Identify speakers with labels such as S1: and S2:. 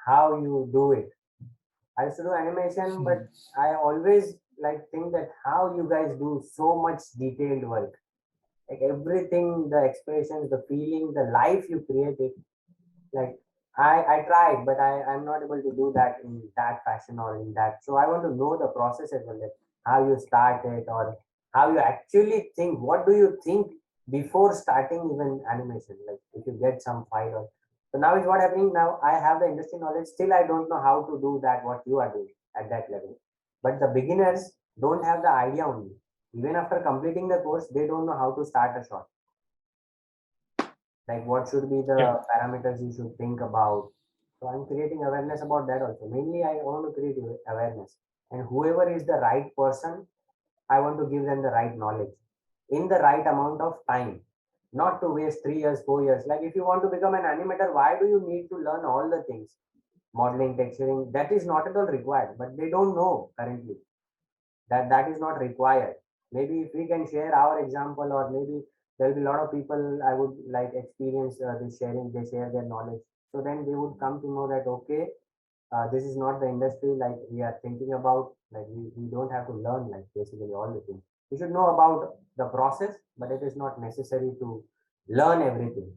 S1: how you do it. I used to do animation, but I always like think that how you guys do so much detailed work. Like everything, the expressions, the feeling, the life you create it. Like I tried, but I'm not able to do that in that fashion or in that. So I want to know the process as well, like how you start it or how you actually think. What do you think before starting even animation? Like if you get some file or so now is what happening now. I have the industry knowledge. Still, I don't know how to do that. What you are doing at that level, but the beginners don't have the idea only. Even after completing the course, they don't know how to start a shot, like what should be the
S2: Yeah.
S1: parameters you should think about. So I'm creating awareness about that also. Mainly I want to create awareness, and whoever is the right person, I want to give them the right knowledge in the right amount of time, not to waste 3 years 4 years. Like if you want to become an animator, why do you need to learn all the things? Modeling, texturing, that is not at all required, but they don't know currently that that is not required. Maybe if we can share our example, or maybe there will be a lot of people I would like experience this sharing, they share their knowledge, so then they would come to know that okay, this is not the industry like we are thinking about. Like we don't have to learn like basically all the things. We should know about the process, but it is not necessary to learn everything.